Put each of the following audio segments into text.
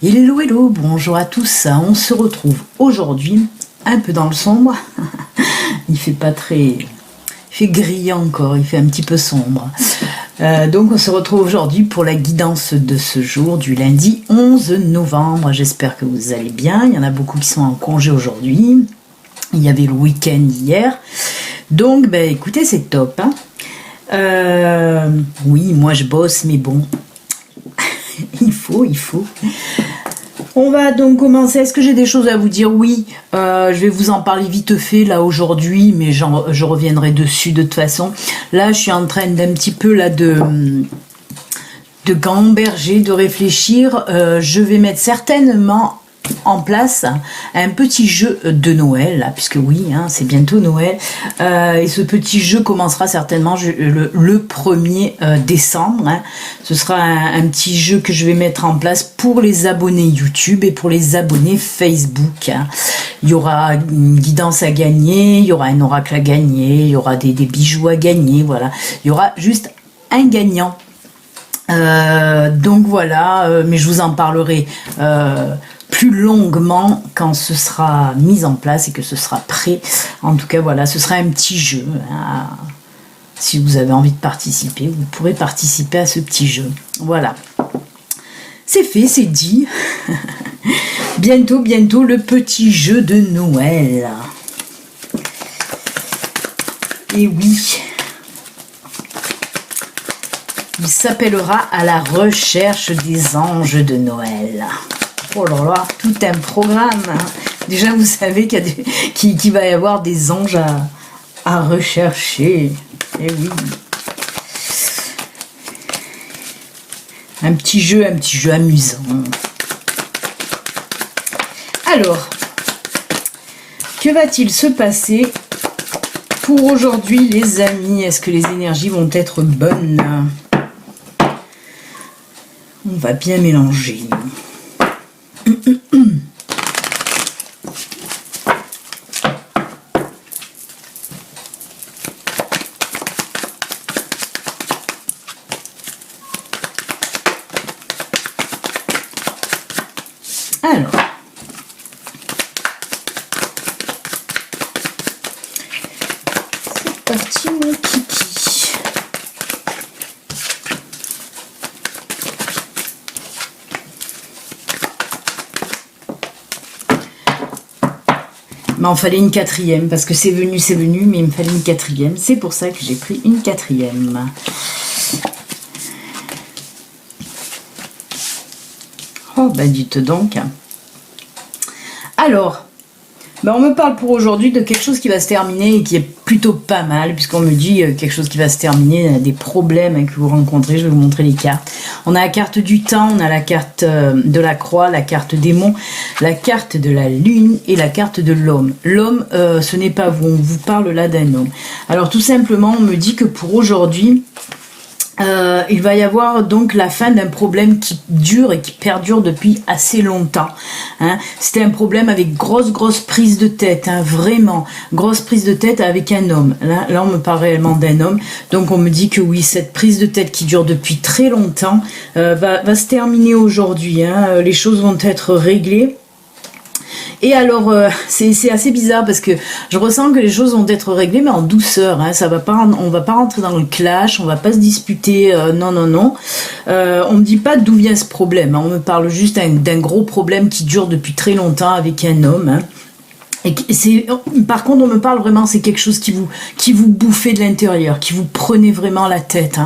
Hello, hello, bonjour à tous. On se retrouve aujourd'hui un peu dans le sombre. Il fait pas très... Il fait gris encore, il fait un petit peu sombre. Donc on se retrouve aujourd'hui pour la guidance de ce jour, du lundi 11 novembre. J'espère que vous allez bien. Il y en a beaucoup qui sont en congé aujourd'hui. Il y avait le week-end hier. Donc écoutez, c'est top. Oui, moi je bosse, mais bon... il faut. On va donc commencer. Est-ce que j'ai des choses à vous dire? Oui, je vais vous en parler vite fait là aujourd'hui, mais je reviendrai dessus de toute façon. Là, je suis en train d'un petit peu là de gamberger, de réfléchir. Je vais mettre certainement en place un petit jeu de Noël, là, puisque oui, c'est bientôt Noël, et ce petit jeu commencera certainement le 1er décembre. Ce sera un petit jeu que je vais mettre en place pour les abonnés YouTube et pour les abonnés Facebook. Il y aura une guidance à gagner, il y aura un oracle à gagner, il y aura des bijoux à gagner, voilà. Il y aura juste un gagnant. Donc voilà, mais je vous en parlerai plus longuement quand ce sera mis en place et que ce sera prêt. En tout cas, voilà, ce sera un petit jeu. Si vous avez envie de participer, vous pourrez participer à ce petit jeu. Voilà. C'est fait, c'est dit. Bientôt, le petit jeu de Noël. Et oui. Il s'appellera À la recherche des anges de Noël. Oh là là, tout un programme. Déjà, vous savez qu'il va y avoir des anges à rechercher. Eh oui. Un petit jeu amusant. Alors, que va-t-il se passer pour aujourd'hui, les amis? Est-ce que les énergies vont être bonnes? On va bien mélanger. Alors, c'est parti mon kiki. Mais il fallait une quatrième, parce que c'est venu, mais il me fallait une quatrième. C'est pour ça que j'ai pris une quatrième. Oh, dites donc. Alors, on me parle pour aujourd'hui de quelque chose qui va se terminer et qui est plutôt pas mal, puisqu'on me dit quelque chose qui va se terminer, des problèmes que vous rencontrez. Je vais vous montrer les cartes. On a la carte du temps, on a la carte de la croix, la carte démon, la carte de la lune et la carte de l'homme. L'homme, ce n'est pas vous, on vous parle là d'un homme. Alors tout simplement, on me dit que pour aujourd'hui, il va y avoir donc la fin d'un problème qui dure et qui perdure depuis assez longtemps. C'était un problème avec grosse prise de tête, vraiment grosse prise de tête avec un homme. Là on me parle réellement d'un homme. Donc on me dit que oui, cette prise de tête qui dure depuis très longtemps va se terminer aujourd'hui. Les choses vont être réglées. Et alors, c'est assez bizarre parce que je ressens que les choses vont être réglées, mais en douceur. Ça va pas, on va pas rentrer dans le clash, on va pas se disputer. Non. On me dit pas d'où vient ce problème. On me parle juste d'un gros problème qui dure depuis très longtemps avec un homme. Et par contre, on me parle vraiment, c'est quelque chose qui vous bouffait de l'intérieur, qui vous prenait vraiment la tête.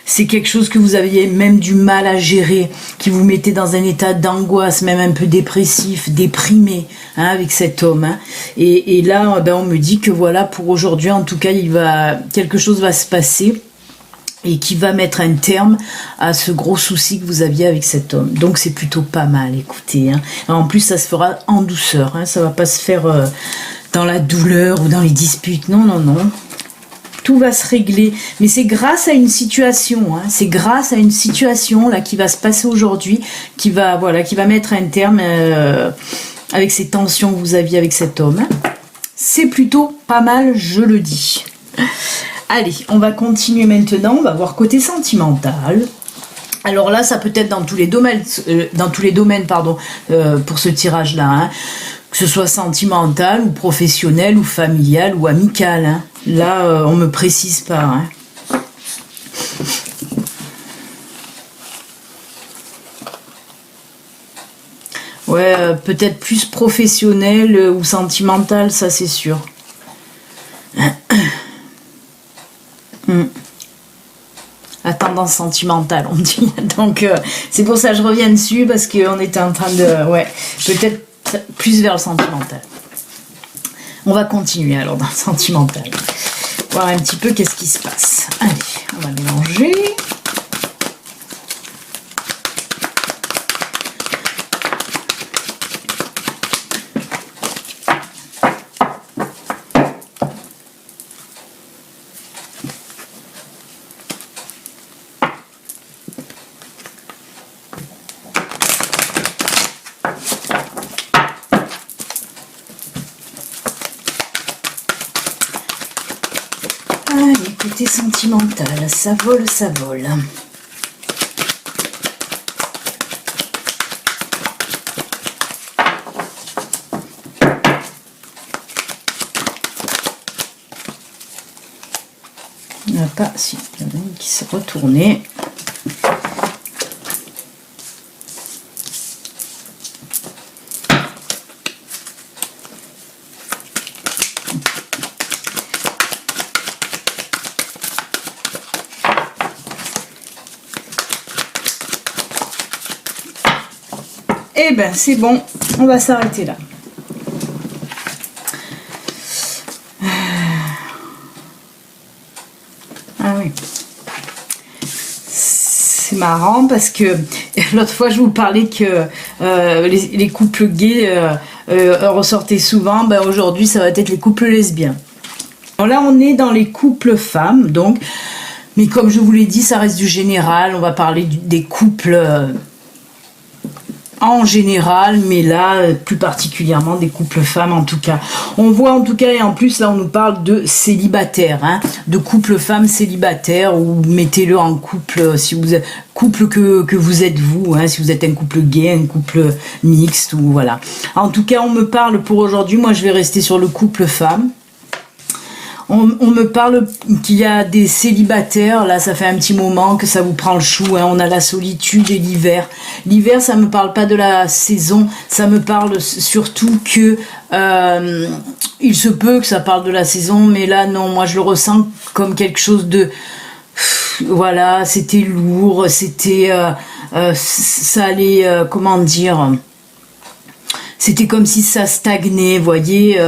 C'est quelque chose que vous aviez même du mal à gérer, qui vous mettait dans un état d'angoisse, même un peu dépressif, déprimé, avec cet homme. Et là, on me dit que voilà, pour aujourd'hui, en tout cas, quelque chose va se passer. Et qui va mettre un terme à ce gros souci que vous aviez avec cet homme. Donc c'est plutôt pas mal, écoutez. En plus, ça se fera en douceur. Ça va pas se faire dans la douleur ou dans les disputes. Non. Tout va se régler. Mais c'est grâce à une situation. C'est grâce à une situation là qui va se passer aujourd'hui, qui va mettre un terme avec ces tensions que vous aviez avec cet homme. C'est plutôt pas mal, je le dis. Allez, on va continuer maintenant, on va voir côté sentimental. Alors là, ça peut être dans tous les domaines, pardon, pour ce tirage-là, hein. Que ce soit sentimental ou professionnel ou familial ou amical, hein. Là, on me précise pas, hein. Ouais, peut-être plus professionnel ou sentimental, ça c'est sûr. La tendance sentimentale, on dit. Donc, c'est pour ça que je reviens dessus, parce qu'on était en train de... Ouais, peut-être plus vers le sentimental. On va continuer alors dans le sentimental. Voir un petit peu qu'est-ce qui se passe. Allez, on va mélanger. Allez, côté sentimental, ça vole, ça vole. Il n'y en a pas, si, il y en a une qui s'est retournée. Eh ben c'est bon, on va s'arrêter là. Ah oui. C'est marrant parce que l'autre fois je vous parlais que les couples gays ressortaient souvent. Ben, aujourd'hui ça va être les couples lesbiens. Alors là on est dans les couples femmes donc. Mais comme je vous l'ai dit, ça reste du général. On va parler des couples... en général, mais là, plus particulièrement des couples femmes en tout cas. On voit en tout cas, et en plus là on nous parle de célibataires, hein, de couples femmes célibataires, ou mettez-le en couple, si vous êtes couple que vous êtes vous, hein, si vous êtes un couple gay, un couple mixte, ou voilà. En tout cas, on me parle pour aujourd'hui, moi je vais rester sur le couple femme. On me parle qu'il y a des célibataires, là ça fait un petit moment que ça vous prend le chou, hein. On a la solitude et l'hiver. L'hiver ça me parle pas de la saison, ça me parle surtout que il se peut que ça parle de la saison, mais là non, moi je le ressens comme quelque chose de... Voilà, c'était lourd, c'était... ça allait, comment dire... C'était comme si ça stagnait, vous voyez...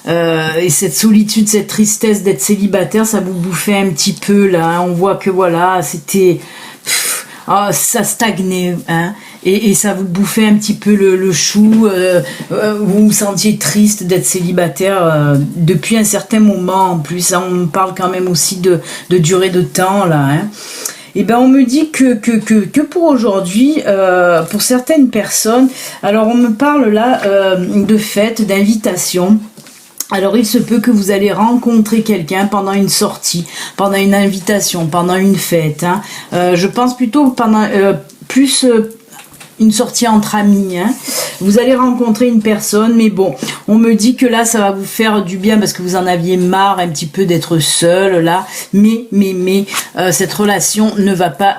et cette solitude, cette tristesse d'être célibataire, ça vous bouffait un petit peu là, hein. On voit que voilà, c'était... ça stagnait, hein. Et ça vous bouffait un petit peu le chou, vous vous sentiez triste d'être célibataire depuis un certain moment en plus, hein. On parle quand même aussi de durée de temps là, hein. Et ben on me dit que pour aujourd'hui, pour certaines personnes, alors on me parle là de fêtes, d'invitations. Alors il se peut que vous allez rencontrer quelqu'un pendant une sortie, pendant une invitation, pendant une fête, hein. Je pense plutôt pendant plus une sortie entre amis, hein. Vous allez rencontrer une personne, mais bon, on me dit que là ça va vous faire du bien parce que vous en aviez marre un petit peu d'être seul là, mais cette relation ne va pas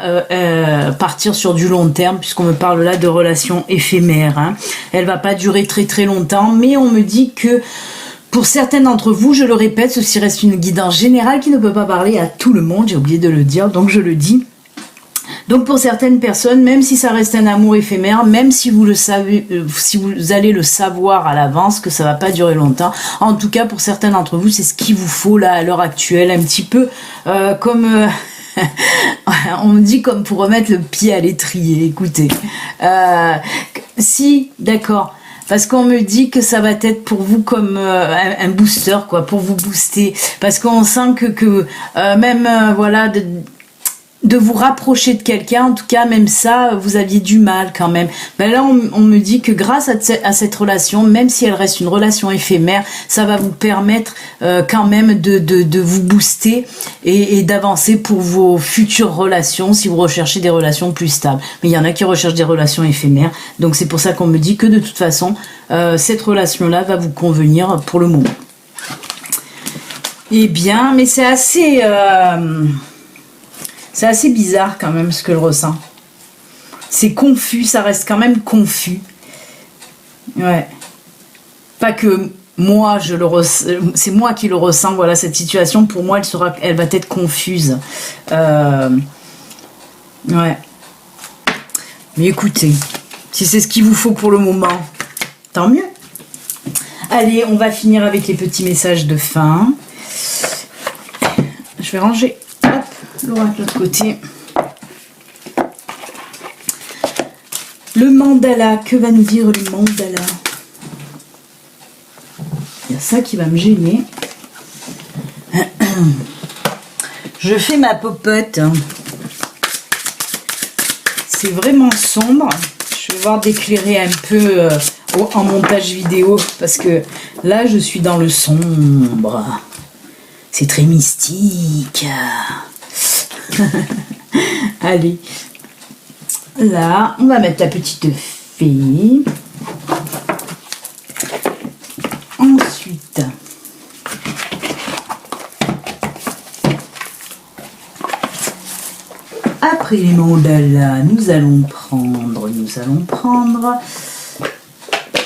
partir sur du long terme, puisqu'on me parle là de relation éphémère, hein. Elle va pas durer très très longtemps, mais on me dit que pour certains d'entre vous, je le répète, ceci reste une guidance générale qui ne peut pas parler à tout le monde, j'ai oublié de le dire, donc je le dis. Donc pour certaines personnes, même si ça reste un amour éphémère, même si vous le savez, si vous allez le savoir à l'avance que ça va pas durer longtemps, en tout cas pour certains d'entre vous, c'est ce qu'il vous faut là à l'heure actuelle, un petit peu comme... on me dit comme pour remettre le pied à l'étrier, écoutez. Si, d'accord. Parce qu'on me dit que ça va être pour vous comme un booster, quoi, pour vous booster. Parce qu'on sent que même, voilà, de vous rapprocher de quelqu'un, en tout cas même ça, vous aviez du mal quand même. Ben là, on me dit que grâce à cette relation, même si elle reste une relation éphémère, ça va vous permettre quand même de vous booster et d'avancer pour vos futures relations, si vous recherchez des relations plus stables. Mais il y en a qui recherchent des relations éphémères, donc c'est pour ça qu'on me dit que de toute façon, cette relation-là va vous convenir pour le moment. Eh bien, mais c'est assez bizarre quand même ce que je ressens. C'est confus, ça reste quand même confus. Ouais. Pas que moi je le ressens, c'est moi qui le ressens. Voilà, cette situation pour moi elle va être confuse. Ouais. Mais écoutez, si c'est ce qu'il vous faut pour le moment, tant mieux. Allez, on va finir avec les petits messages de fin. Je vais ranger l'oracle de l'autre côté. Le mandala, que va nous dire le mandala? Il y a ça qui va me gêner. Je fais ma popote. C'est vraiment sombre. Je vais voir d'éclairer un peu en montage vidéo parce que là je suis dans le sombre. C'est très mystique. Allez, là, on va mettre la petite fée. Ensuite, après les mandalas, nous allons prendre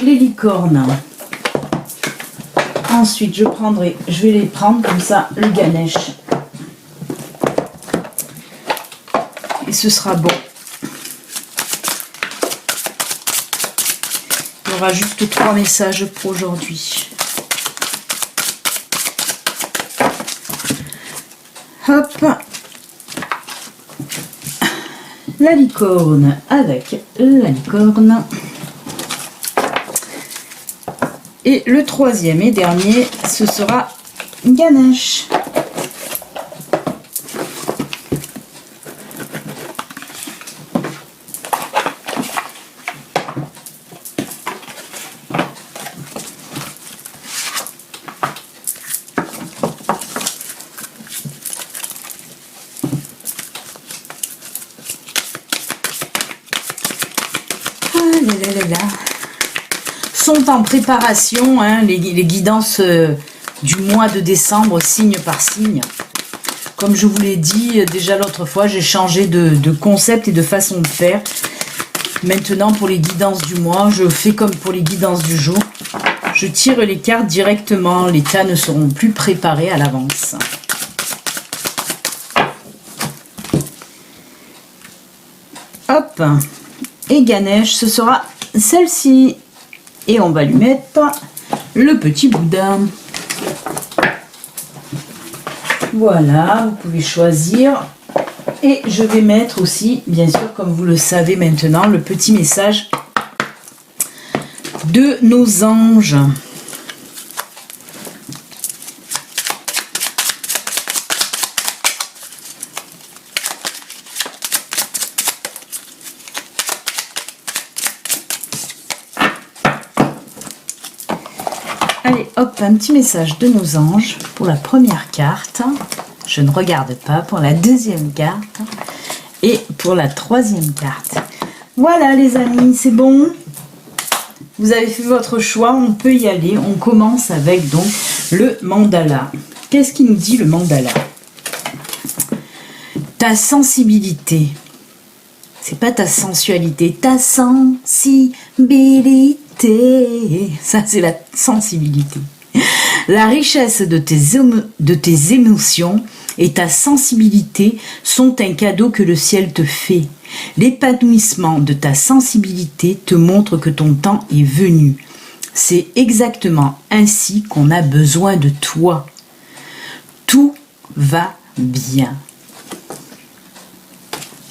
les licornes. Ensuite, je vais les prendre comme ça, le Ganesh. Et ce sera bon. Il y aura juste 3 messages pour aujourd'hui. Hop. La licorne avec la licorne. Et le troisième et dernier, ce sera Ganesh. Sont en préparation, hein, les guidances du mois de décembre, signe par signe. Comme je vous l'ai dit déjà l'autre fois, j'ai changé de concept et de façon de faire. Maintenant, pour les guidances du mois, je fais comme pour les guidances du jour. Je tire les cartes directement, les tas ne seront plus préparés à l'avance. Hop, et Ganesh, ce sera celle-ci. Et on va lui mettre le petit Bouddha. Voilà, vous pouvez choisir. Et je vais mettre aussi, bien sûr, comme vous le savez maintenant, le petit message de nos anges. Allez, hop, un petit message de nos anges pour la première carte. Je ne regarde pas pour la deuxième carte et pour la troisième carte. Voilà les amis, c'est bon. Vous avez fait votre choix, on peut y aller. On commence avec donc le mandala. Qu'est-ce qui nous dit le mandala? Ta sensibilité. C'est pas ta sensualité, ta sensibilité. Ça, c'est la sensibilité. La richesse de tes émotions et ta sensibilité sont un cadeau que le ciel te fait. L'épanouissement de ta sensibilité te montre que ton temps est venu. C'est exactement ainsi qu'on a besoin de toi. Tout va bien.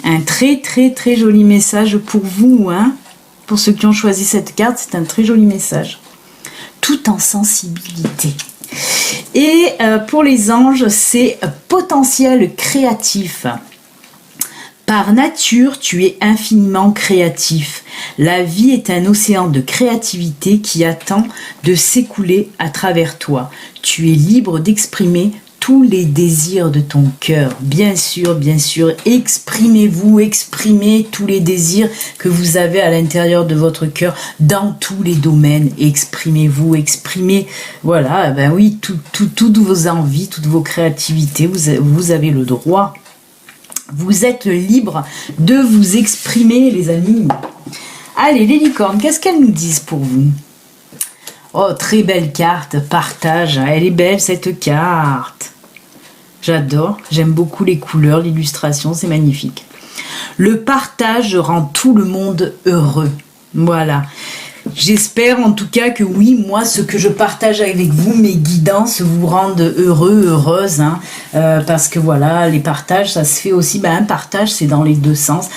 Un très très très joli message pour vous, hein. Pour ceux qui ont choisi cette carte, c'est un très joli message. Tout en sensibilité. Et pour les anges, c'est potentiel créatif. Par nature, tu es infiniment créatif. La vie est un océan de créativité qui attend de s'écouler à travers toi. Tu es libre d'exprimer tous les désirs de ton cœur. Bien sûr, exprimez-vous, exprimez tous les désirs que vous avez à l'intérieur de votre cœur dans tous les domaines. Exprimez-vous, exprimez, voilà, ben oui, toutes vos envies, toutes vos créativités, vous avez le droit. Vous êtes libre de vous exprimer, les amis. Allez, les licornes, qu'est-ce qu'elles nous disent pour vous? Oh, très belle carte, partage. Elle est belle, cette carte. J'adore, j'aime beaucoup les couleurs, l'illustration, c'est magnifique. Le partage rend tout le monde heureux. Voilà. J'espère en tout cas que oui, moi, ce que je partage avec vous, mes guidances vous rendent heureux, heureuse. Hein, parce que voilà, les partages, ça se fait aussi. Ben, un partage, c'est dans les deux sens.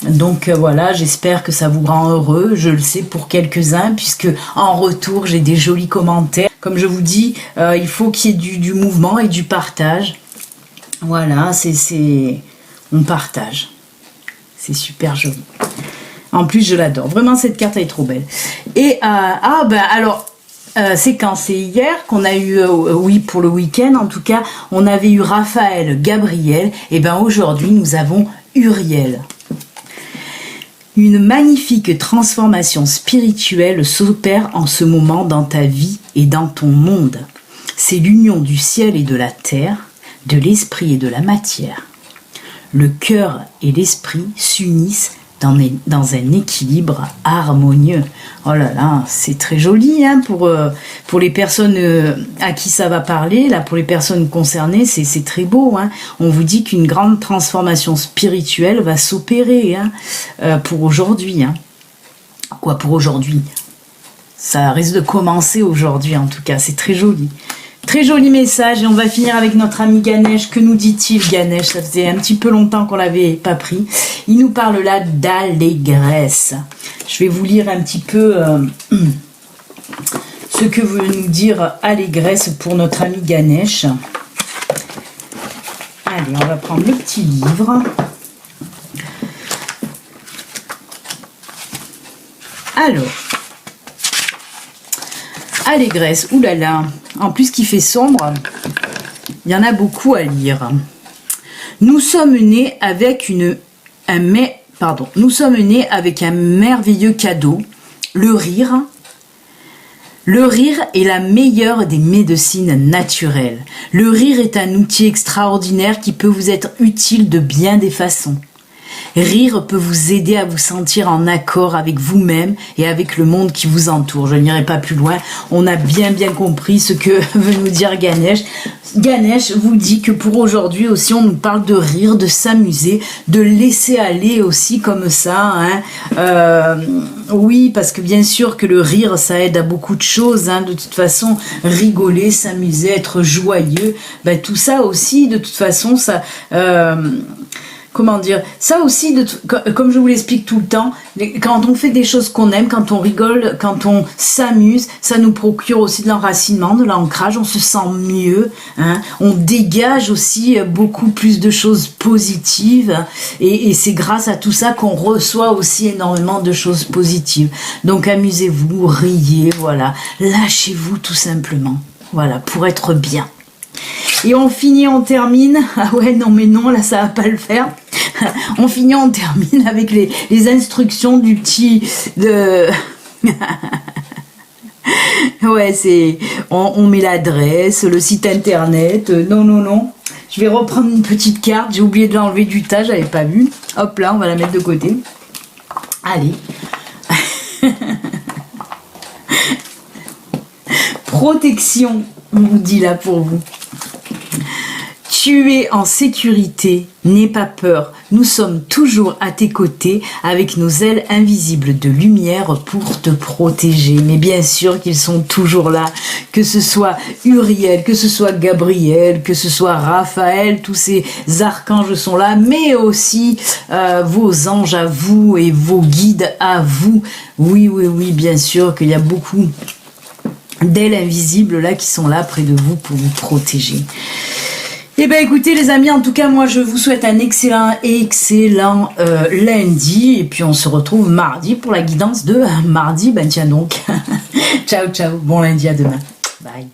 Donc voilà, j'espère que ça vous rend heureux. Je le sais pour quelques-uns, puisque en retour, j'ai des jolis commentaires. Comme je vous dis, il faut qu'il y ait du mouvement et du partage. Voilà, on partage. C'est super joli. En plus, je l'adore. Vraiment, cette carte, elle est trop belle. Et, c'est quand? C'est hier qu'on a eu, oui, pour le week-end, en tout cas, on avait eu Raphaël, Gabriel. Et ben aujourd'hui, nous avons Uriel. Une magnifique transformation spirituelle s'opère en ce moment dans ta vie et dans ton monde. C'est l'union du ciel et de la terre, de l'esprit et de la matière. Le cœur et l'esprit s'unissent dans un équilibre harmonieux. Oh là là, c'est très joli hein, pour les personnes à qui ça va parler, là, pour les personnes concernées, c'est très beau. Hein. On vous dit qu'une grande transformation spirituelle va s'opérer hein, pour aujourd'hui. Hein. Quoi pour aujourd'hui? Ça risque de commencer aujourd'hui en tout cas, c'est très joli. Très joli message et on va finir avec notre ami Ganesh. Que nous dit-il Ganesh? Ça faisait un petit peu longtemps qu'on l'avait pas pris. Il nous parle là d'allégresse. Je vais vous lire un petit peu ce que veut nous dire allégresse pour notre ami Ganesh. Allez, on va prendre le petit livre. Alors, allégresse, oulala. En plus qu'il fait sombre, il y en a beaucoup à lire. Nous sommes nés avec nous sommes nés avec un merveilleux cadeau, le rire. Le rire est la meilleure des médecines naturelles. Le rire est un outil extraordinaire qui peut vous être utile de bien des façons. Rire peut vous aider à vous sentir en accord avec vous-même et avec le monde qui vous entoure. Je n'irai pas plus loin. On a bien compris ce que veut nous dire Ganesh. Ganesh vous dit que pour aujourd'hui aussi, on nous parle de rire, de s'amuser, de laisser aller aussi comme ça. Hein. Oui, parce que bien sûr que le rire, ça aide à beaucoup de choses. Hein. De toute façon, rigoler, s'amuser, être joyeux, ben, tout ça aussi, de toute façon, ça... comment dire, ça aussi, comme je vous l'explique tout le temps, quand on fait des choses qu'on aime, quand on rigole, quand on s'amuse, ça nous procure aussi de l'enracinement, de l'ancrage, on se sent mieux, hein, on dégage aussi beaucoup plus de choses positives et c'est grâce à tout ça qu'on reçoit aussi énormément de choses positives. Donc amusez-vous, riez, voilà, lâchez-vous tout simplement, voilà, pour être bien. Et on finit, on termine. Ah ouais, non mais non, là ça va pas le faire. On finit, on termine avec les instructions du petit... Ouais, c'est... On met l'adresse, le site internet. Non. Je vais reprendre une petite carte. J'ai oublié de l'enlever du tas, j'avais pas vu. Hop là, on va la mettre de côté. Allez. Protection, on vous dit là pour vous. Tu es en sécurité, n'aie pas peur. Nous sommes toujours à tes côtés avec nos ailes invisibles de lumière pour te protéger. Mais bien sûr qu'ils sont toujours là, que ce soit Uriel, que ce soit Gabriel, que ce soit Raphaël, tous ces archanges sont là, mais aussi vos anges à vous et vos guides à vous. Oui, bien sûr qu'il y a beaucoup d'ailes invisibles là qui sont là près de vous pour vous protéger. Eh ben écoutez les amis, en tout cas moi je vous souhaite un excellent lundi et puis on se retrouve mardi pour la guidance de mardi, ben tiens donc. Ciao ciao, bon lundi, à demain. Bye.